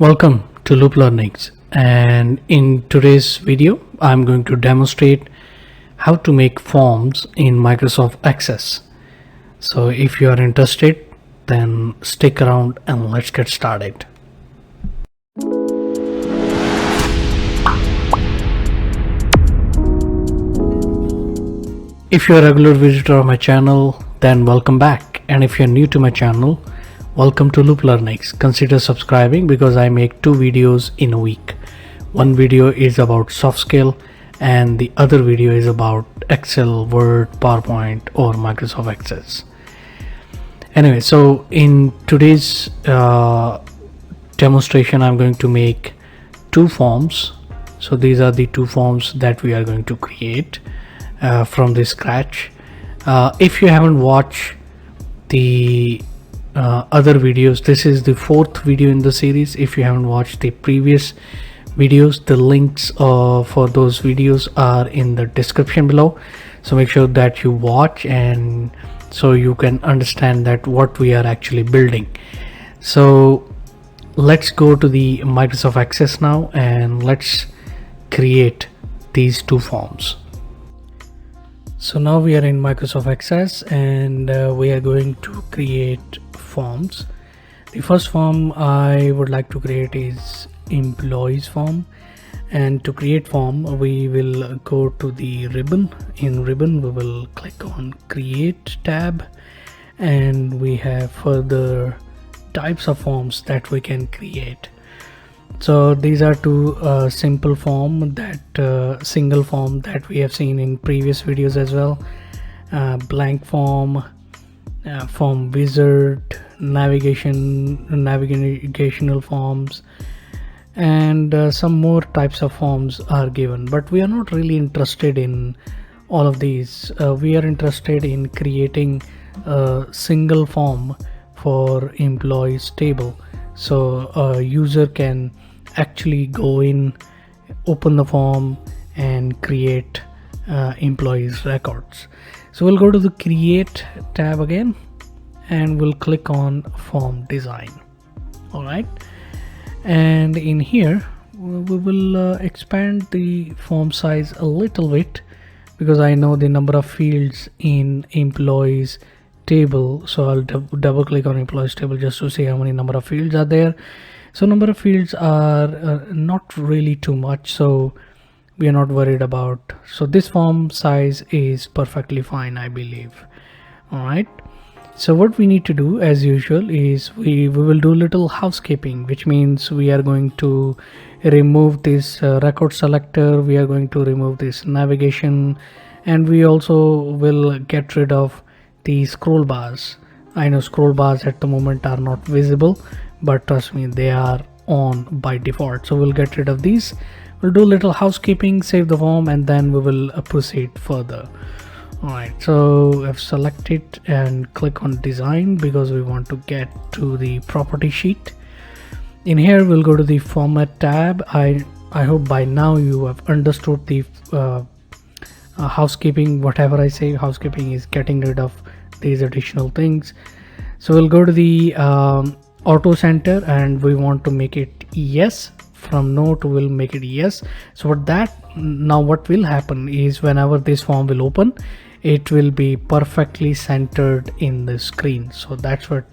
Welcome to Looplearnings, and in today's video I'm going to demonstrate how to make forms in Microsoft Access. So if you are interested, then stick around and let's get started. If you're a regular visitor of my channel, then welcome back, and if you're new to my channel, welcome to Looplearnings. Consider subscribing because I make 2 videos in a week. One video is about soft skill and the other video is about Excel, Word, PowerPoint or Microsoft Access. Anyway, so in today's demonstration I'm going to make 2 forms. So these are the 2 forms that we are going to create from the scratch. If you haven't watched the other videos, this is the 4th video in the series. If you haven't watched the previous videos, the links for those videos are in the description below, so make sure that you watch and so you can understand that what we are actually building. So let's go to the Microsoft Access now and let's create these 2 forms. So now we are in Microsoft Access and we are going to create forms. The first form I would like to create is employees form, and to create form we will go to the ribbon. In ribbon we will click on create tab, and we have further types of forms that we can create. So these are 2 simple form, that single form that we have seen in previous videos as well. Blank form, form wizard, navigational forms, and some more types of forms are given, but we are not really interested in all of these. We are interested in creating a single form for employees table, so a user can actually go in, open the form and create employees records. So we'll go to the create tab again and we'll click on form design. All right, and in here we will expand the form size a little bit because I know the number of fields in employees table, so I'll double click on employees table just to see how many number of fields are there. So number of fields are not really too much, so we are not worried about. So this form size is perfectly fine, I believe. All right, so what we need to do as usual is we will do little housekeeping, which means we are going to remove this record selector, we are going to remove this navigation, and we also will get rid of the scroll bars. I know scroll bars at the moment are not visible, but trust me, they are on by default, so we'll get rid of these. We'll do little housekeeping, save the form, and then we will proceed further. All right, so I've selected and click on design because we want to get to the property sheet. In here we'll go to the format tab. I hope by now you have understood the housekeeping. Whatever I say, housekeeping is getting rid of these additional things. So we'll go to the auto center and we want to make it yes. From no to will make it yes. So what will happen is whenever this form will open, it will be perfectly centered in the screen. So that's why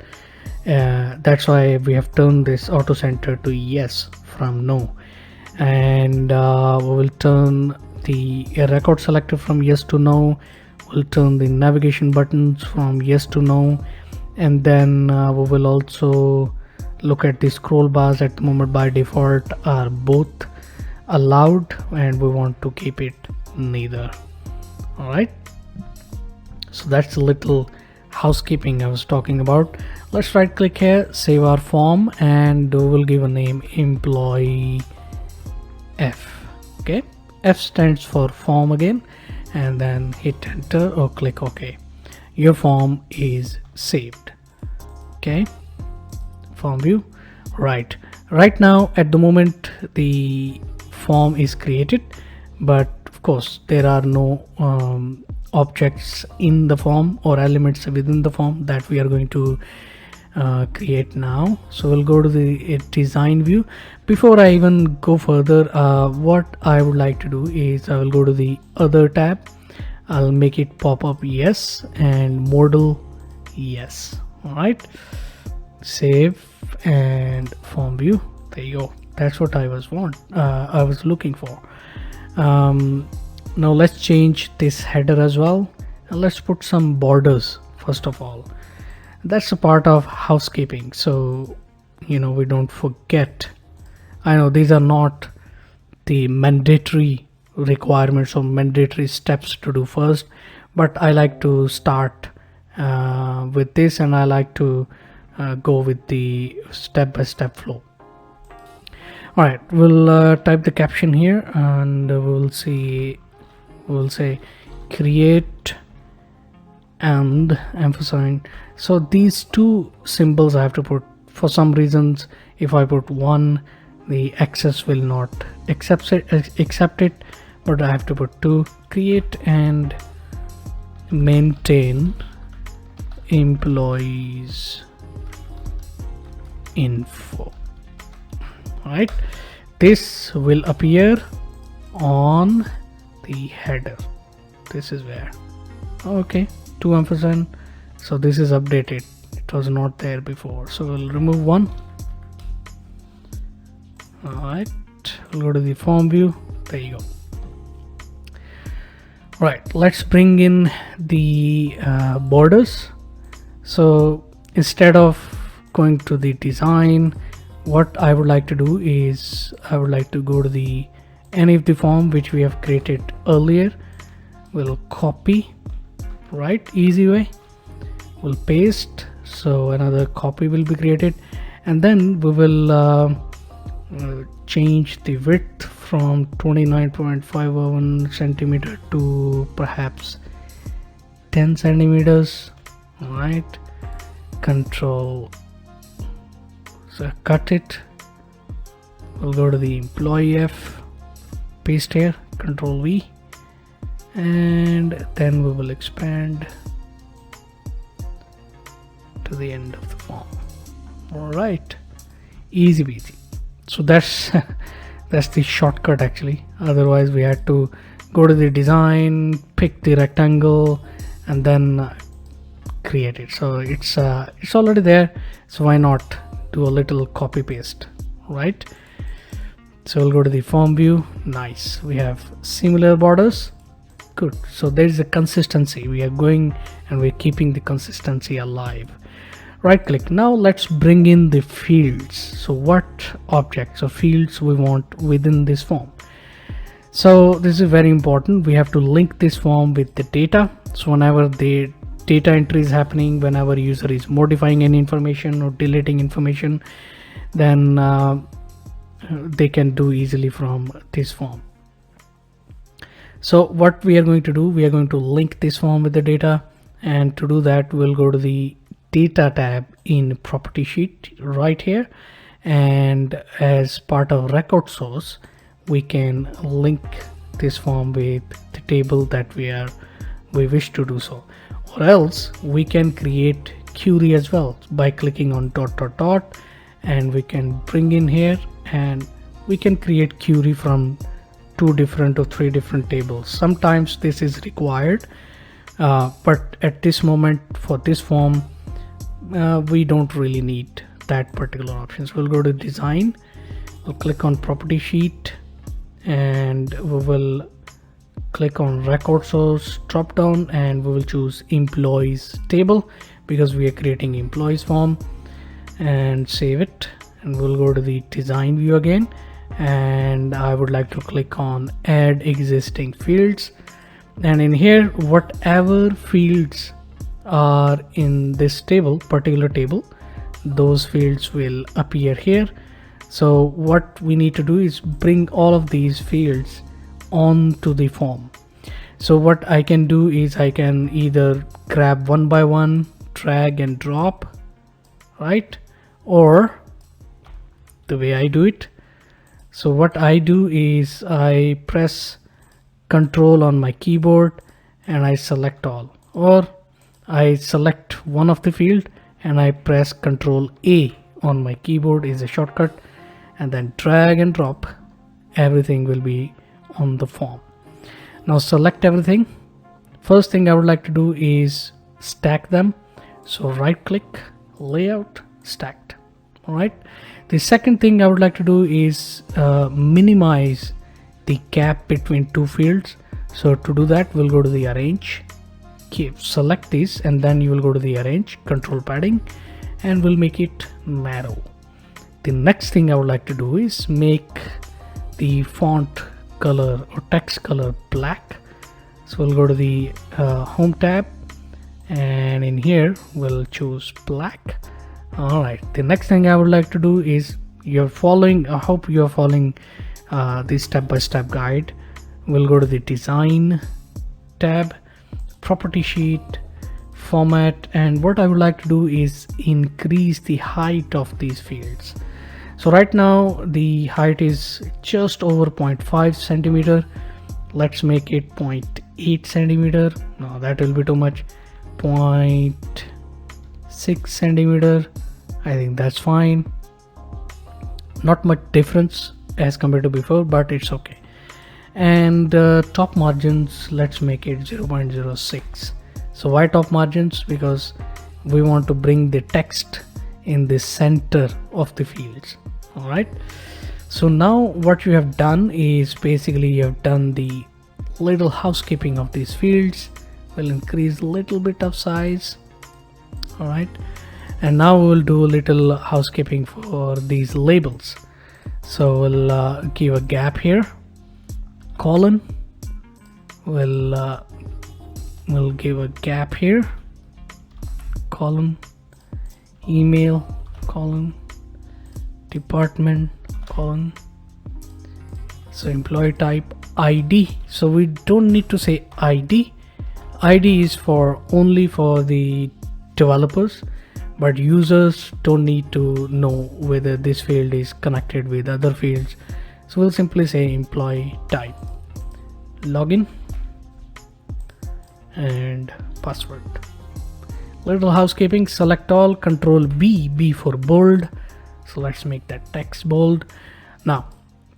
we have turned this auto center to yes from no, and we will turn the record selector from yes to no. We'll turn the navigation buttons from yes to no, and then we will also look at the scroll bars. At the moment by default are both allowed and we want to keep it neither. All right, so that's a little housekeeping I was talking about. Let's right click here, save our form, and we will give a name employee F. Okay, F stands for form again, and then hit enter or click OK. Your form is saved. Okay, form view. Right now at the moment the form is created, but of course there are no objects in the form or elements within the form that we are going to create now. So we'll go to the design view. Before I even go further, what I would like to do is I will go to the other tab. I'll make it pop up yes and modal yes. All right, save and form view. There you go. That's what I was looking for. Now let's change this header as well, and let's put some borders first of all. That's a part of housekeeping, so we don't forget. I know these are not the mandatory requirements or mandatory steps to do first, but I like to start with this, and I like to go with the step-by-step flow. All right, we'll type the caption here, and we'll say create and ampersand. So these two symbols I have to put. For some reasons, if I put one, the access will not accept it, but I have to put two. Create and maintain employees info. All right, this will appear on the header. This is where, okay, 2 ampersand. So this is updated, it was not there before, so we'll remove one. All right, we'll go to the form view. There you go. Right, let's bring in the borders. So instead of going to the design, what I would like to do is I would like to go to any of the form which we have created earlier. We'll copy, right, easy way. We'll paste, so another copy will be created, and then we will change the width from 29.51 centimeter to perhaps 10 centimeters. All right, control, so cut it. We'll go to the employee F, paste here, control V, and then we will expand to the end of the form. All right, easy peasy. So that's that's the shortcut actually. Otherwise we had to go to the design, pick the rectangle, and then create it. So it's already there, so why not do a little copy paste, right? So we'll go to the form view. Nice, we have similar borders. Good, so there's a consistency. We are going and we're keeping the consistency alive. Right click. Now let's bring in the fields. So what objects or fields we want within this form. So this is very important. We have to link this form with the data. So whenever the data entry is happening, whenever user is modifying any information or deleting information, then they can do easily from this form. So what we are going to do, we are going to link this form with the data, and to do that we'll go to the data tab in property sheet right here, and as part of record source we can link this form with the table that we wish to do so, or else we can create query as well by clicking on ... and we can bring in here and we can create query from 2 different or 3 different tables. Sometimes this is required, but at this moment for this form we don't really need that particular option. So we'll go to design, we'll click on property sheet, and we will click on record source drop down, and we will choose employees table because we are creating employees form, and save it. And we'll go to the design view again, and I would like to click on add existing fields, and in here whatever fields are in this particular table, those fields will appear here. So what we need to do is bring all of these fields onto the form. So what I can do is I can either grab one by one, drag and drop, right? Or the way I do it, so what I do is I press Control on my keyboard and I select all, or I select one of the field and I press Ctrl A on my keyboard is a shortcut, and then drag and drop, everything will be on the form. Now select everything. First thing I would like to do is stack them. So right click, layout, stacked. All right. The second thing I would like to do is minimize the gap between two fields. So to do that, we'll go to the arrange, select this, and then you will go to the arrange, control padding, and we'll make it narrow. The next thing I would like to do is make the font color or text color black. So we'll go to the home tab, and in here we'll choose black. All right, the next thing I would like to do is, I hope you're following the step-by-step guide. We'll go to the design tab, property sheet, format, and what I would like to do is increase the height of these fields. So right now the height is just over 0.5 centimeter. Let's make it 0.8 centimeter. No, that will be too much. 0.6 centimeter. I think that's fine. Not much difference as compared to before, but it's okay. And top margins, let's make it 0.06. So why top margins? Because we want to bring the text in the center of the fields. All right. So now what you have done is basically you have done the little housekeeping of these fields. We'll increase a little bit of size. All right. And now we'll do a little housekeeping for these labels. So we'll give a gap here, colon, we'll give a gap here, colon, email, colon, department, colon. So employee type, ID. So we don't need to say ID. ID is only for the developers, but users don't need to know whether this field is connected with other fields. So we'll simply say employee type, login, and password. Little housekeeping, select all, Control B for bold. So let's make that text bold. Now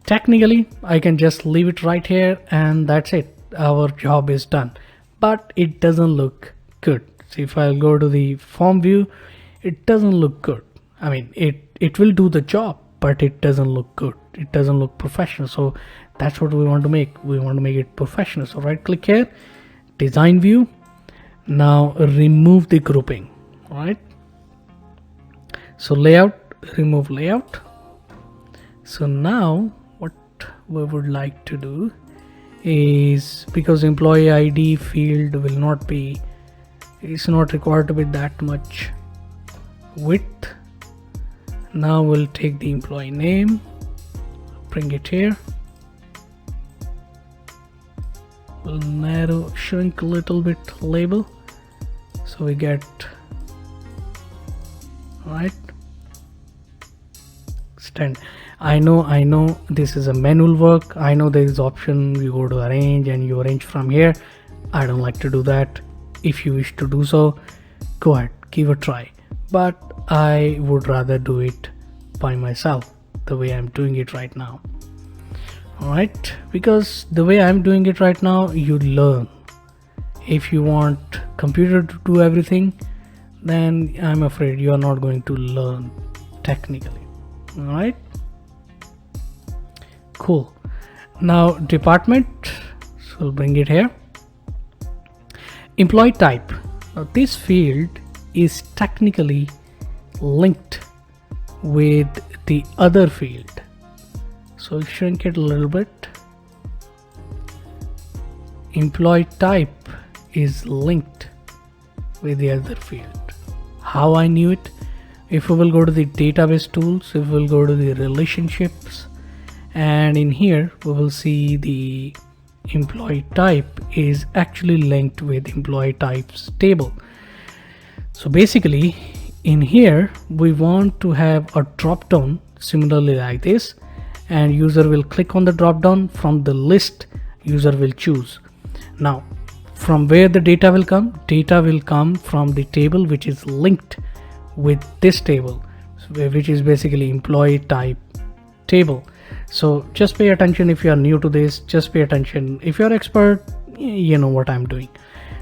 technically I can just leave it right here and that's it. Our job is done, but it doesn't look good. So if I'll go to the form view, it doesn't look good. I mean, it will do the job, but it doesn't look good. It doesn't look professional. So that's what we want to make. We want to make it professional. So right click here, design view. Now remove the grouping. All right. So layout, remove layout. So now what we would like to do is, because employee ID field will not be, it's not required to be that much width. Now we'll take the employee name, bring it here, we'll narrow, shrink a little bit label so we get, right, extend. I know this is a manual work. I know there is option, you go to arrange and you arrange from here. I don't like to do that. If you wish to do so, go ahead, give a try, but I would rather do it by myself the way I'm doing it right now. All right, because the way I'm doing it right now, you learn. If you want computer to do everything, then I'm afraid you are not going to learn technically. All right, cool. Now department, so we'll bring it here. Employee type. Now this field is technically linked with the other field, so shrink it a little bit. Employee type is linked with the other field. How I knew it? If we will go to the database tools, if we will go to the relationships, and in here we will see the employee type is actually linked with employee types table. So basically in here we want to have a drop down similarly like this, and user will click on the drop down. From the list user will choose. Now from where the data will come? Data will come from the table which is linked with this table, which is basically employee type table. So just pay attention. If you are new to this, just pay attention. If you're expert, you know what I'm doing.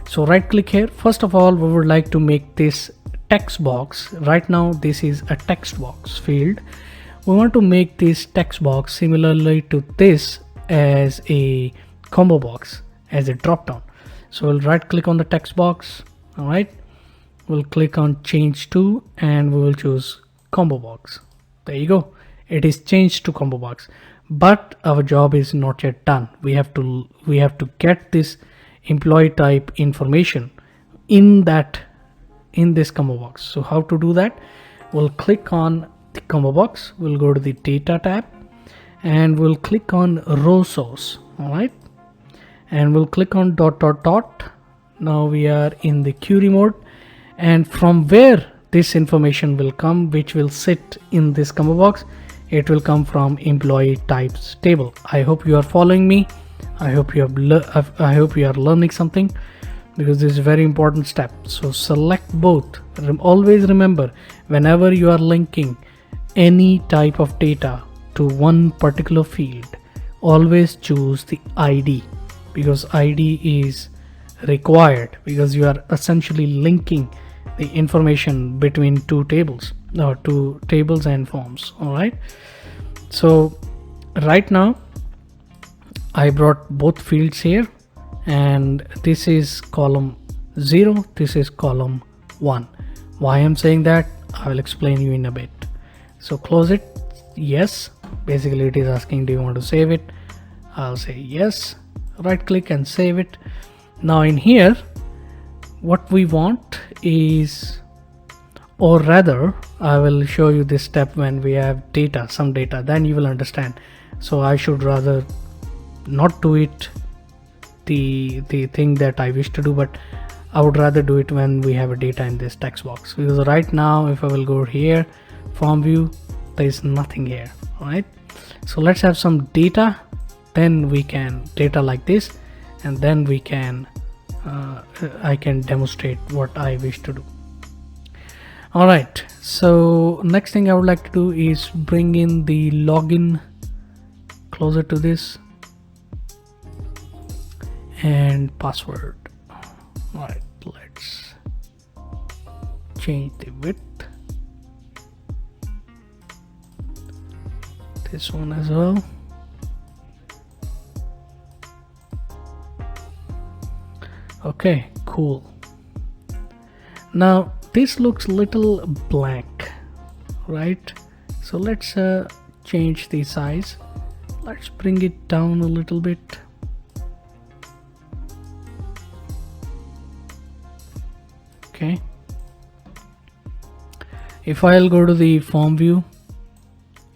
So right click here. First of all, we would like to make this text box. Right now this is a text box field. We want to make this text box similarly to this as a combo box, as a drop down. So we'll right click on the text box. All right, we'll click on change to, and we will choose combo box. There you go, it is changed to combo box. But our job is not yet done. We have to get this employee type information in this combo box. So how to do that? We'll click on the combo box, we'll go to the data tab, and we'll click on row source. All right, and we'll click on dot dot dot. Now we are in the query mode, and from where this information will come, which will sit in this combo box, it will come from employee types table. I hope you are following me. I hope you are learning something, because this is a very important step. So select both. Always remember, whenever you are linking any type of data to one particular field, always choose the ID, because ID is required, because you are essentially linking the information between two tables and forms. All right, so right now I brought both fields here, and this is column 0, this is column 1. Why I'm saying that, I will explain you in a bit. So close it. Yes, basically it is asking, do you want to save it? I'll say yes. Right click and save it. Now in here, what we want is, or rather I will show you this step when we have data, some data, then you will understand. So I should rather not do it the thing that I wish to do, but I would rather do it when we have a data in this text box, because right now if I will go here, form view, there is nothing here. All right, so let's have some data, then we can data like this, and then we can I can demonstrate what I wish to do. All right, so next thing I would like to do is bring in the login closer to this, and password. All right, let's change the width, this one as well. Okay, cool. Now this looks little blank, right? So let's change the size. Let's bring it down a little bit. Okay, if I'll go to the form view,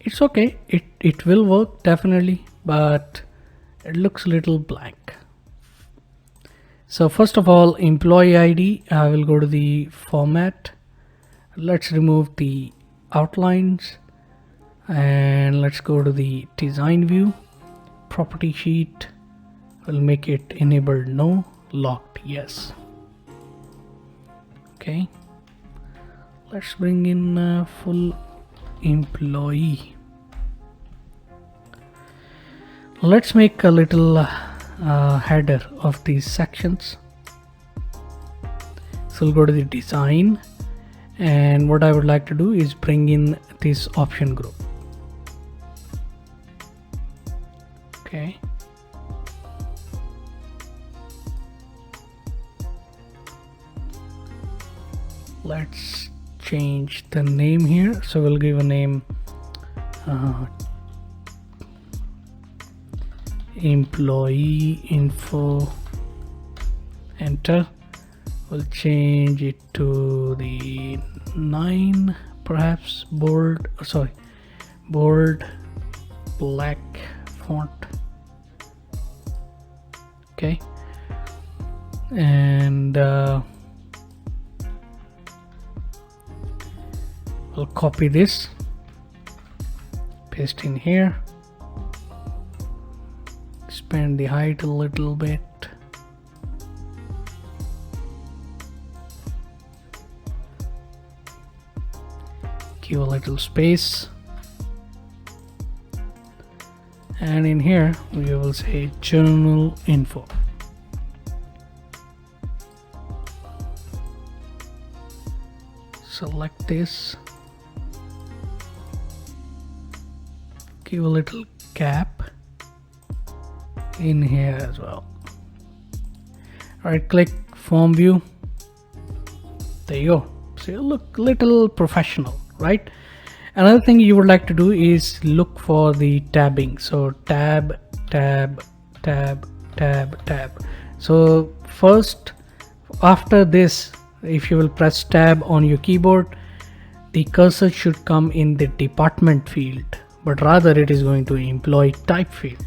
it's okay, it will work definitely, but it looks a little blank. So first of all, employee ID, I will go to the format, let's remove the outlines, and let's go to the design view, property sheet, we'll make it enabled no, locked yes. Okay, let's bring in full employee. Let's make a little header of these sections. So we'll go to the design, and what I would like to do is bring in this option group. Okay, let's change the name here. So we'll give a name employee info, enter. We'll change it to the 9, perhaps bold, bold black font. Okay, and we'll copy this, paste in here, expand the height a little bit. give a little space, and in here we will say journal info. Select this, give a little gap in here as well. Right click, form view. There you go. So you look little professional, right? Another thing you would like to do is look for the tabbing. So tab, tab, tab, tab, tab. So first, after this, if you will press tab on your keyboard, the cursor should come in the department field, but rather it is going to employee type field,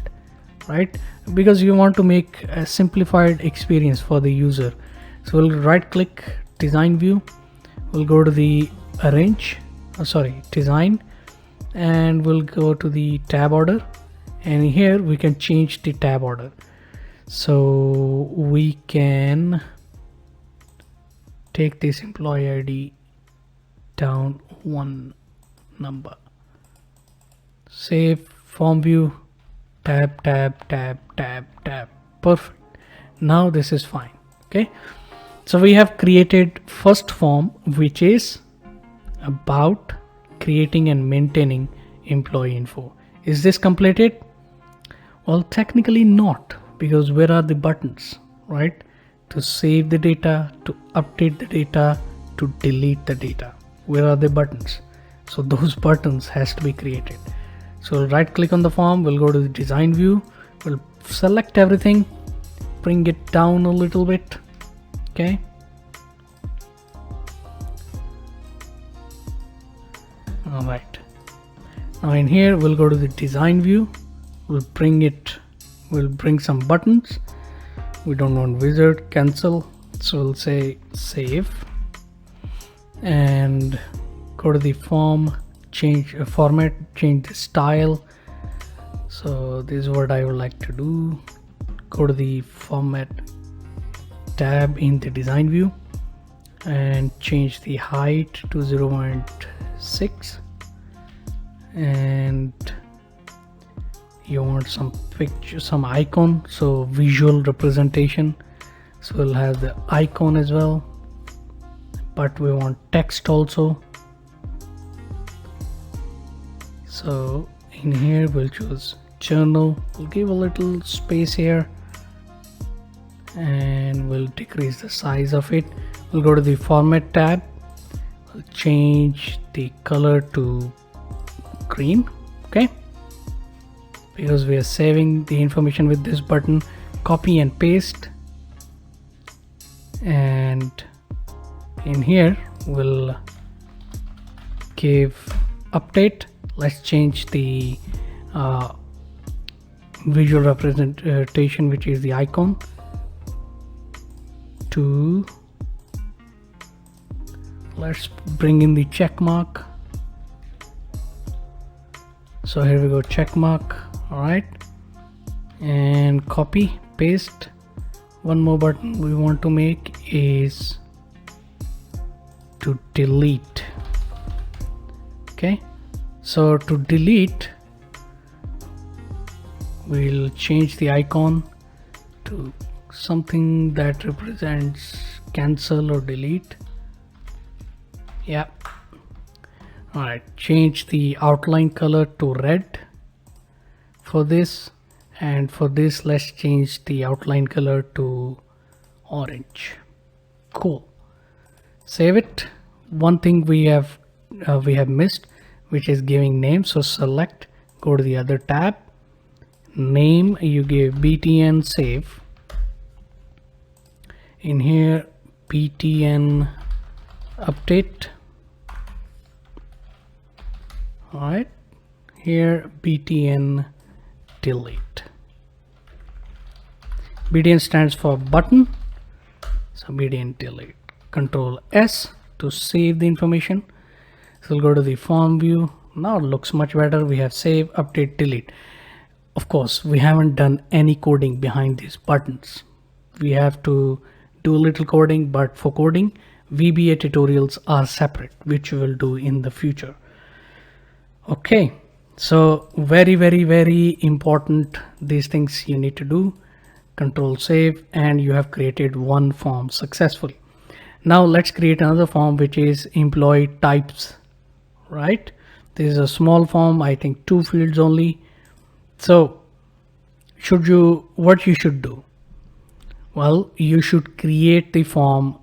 right? Because you want to make a simplified experience for the user. So we'll right click, design view, we'll go to the design, and we'll go to the tab order, and here we can change the tab order. So we can take this employee ID down one number, save, form view, tab, tab, tab, tab, tab. Perfect. Now this is fine. Okay, so we have created first form, which is about creating and maintaining employee info. Is this completed? Well, technically not, because where are the buttons, right? To save the data, to update the data, to delete the data. Where are the buttons? So those buttons has to be created. So we'll right click on the form, we'll go to the design view, we'll select everything, bring it down a little bit. Okay, all right, now in here we'll go to the design view, we'll bring some buttons. We don't want wizard, cancel, so we'll say save, and go to the form, change format, change the style. So this is what I would like to do. Go to the format tab in the design view and change the height to 0.6, and you want some picture, some icon, so visual representation. So we'll have the icon as well, but we want text also. So in here we'll choose journal, we'll give a little space here, and we'll decrease the size of it. We'll go to the format tab, we'll change the color to green. Okay, because we are saving the information with this button. Copy and paste, and in here we'll give update. Let's change the visual representation, which is the icon, to, let's bring in the check mark. So here we go, check mark. All right, and copy, paste. One more button we want to make is to delete. Okay, so to delete, we'll change the icon to something that represents cancel or delete. Yeah. All right, change the outline color to red for this, and for this let's change the outline color to orange. Cool. Save it. One thing we have missed, which is giving name. So select, go to the other tab, name, you give btn save. In here btn update. All right, here btn delete. btn stands for button, so btn delete. Control S to save the information. So we'll go to the form view. Now it looks much better. We have save, update, delete. Of course, we haven't done any coding behind these buttons. We have to do a little coding, but for coding, VBA tutorials are separate, which we will do in the future. Okay, so very important, these things you need to do. Control save, and you have created one form successfully. Now let's create another form, which is employee types, right? This is a small form, I think 2 fields only. So what you should do? Well, you should create the form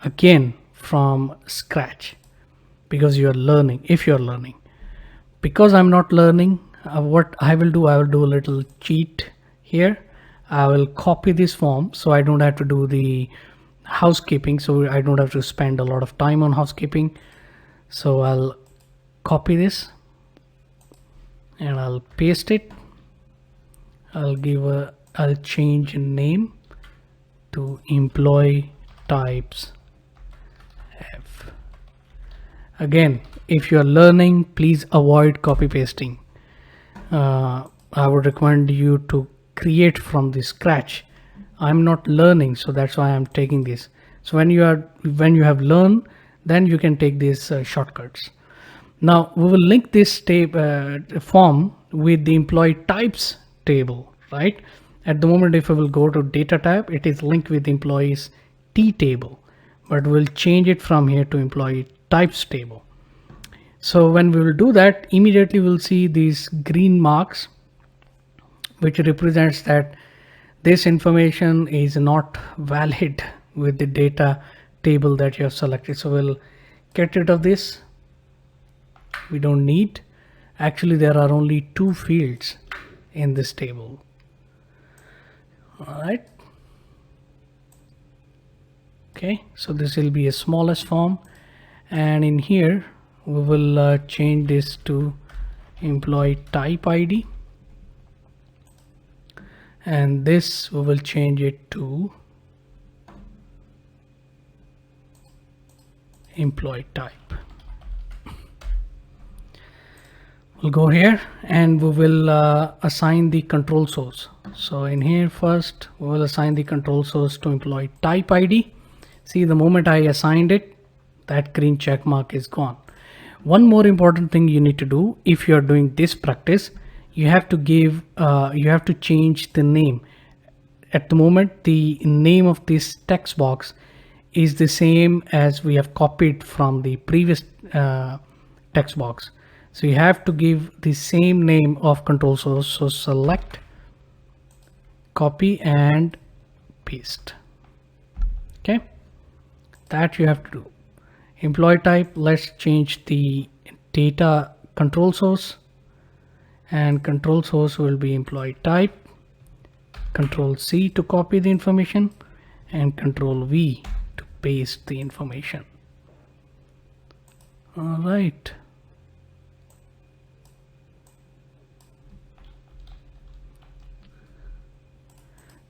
again from scratch, because you are learning. If you're learning, because I'm not learning, what I will do a little cheat here. I will copy this form so I don't have to do the housekeeping, so I don't have to spend a lot of time on housekeeping. So I'll copy this and I'll paste it. I'll change name to employee types F. Again, if you are learning, please avoid copy pasting. I would recommend you to create from the scratch. I'm not learning, so that's why I'm taking this. So when you have learned, then you can take these shortcuts. Now we will link this form with the employee types table, right? At the moment, if I will go to data tab, it is linked with employees T table, but we'll change it from here to employee types table. So when we will do that, immediately we'll see these green marks, which represents that this information is not valid with the data table that you have selected. So we'll get rid of this. We don't need. Actually, there are only 2 fields in this table. All right. Okay, so this will be a smallest form, and in here we will change this to employee type ID, and this we will change it to employee type. We'll go here and we will assign the control source. So in here, first we will assign the control source to employee type ID. See, the moment I assigned it, that green check mark is gone. One more important thing you need to do if you are doing this practice, you have to change the name. At the moment, the name of this text box is the same as we have copied from the previous text box. So you have to give the same name of control source. So select, copy and paste. Okay, that you have to do. Employee type, let's change the data control source, and control source will be employee type. Control C to copy the information and Control V to paste the information. All right.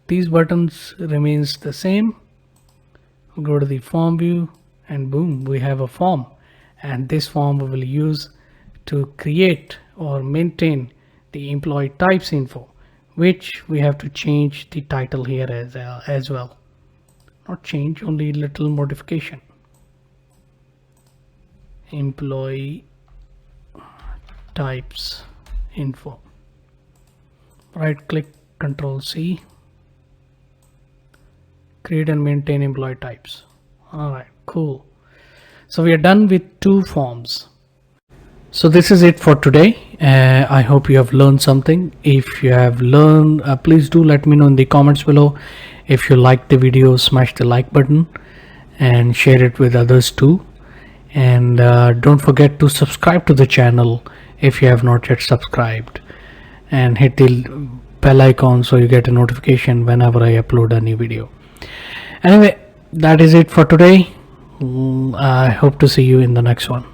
These buttons remains the same. Go to the form view and boom, we have a form, and this form we will use to create or maintain the employee types info, which we have to change the title here as well. Not change, only little modification. Employee types info. Right click, Control C, create and maintain employee types. All right, cool. So we are done with 2 forms. So this is it for today. I hope you have learned something. If you have learned, please do let me know in the comments below. If you like the video, smash the like button and share it with others too. And don't forget to subscribe to the channel if you have not yet subscribed, and hit the bell icon so you get a notification whenever I upload a new video. Anyway, that is it for today. I hope to see you in the next one.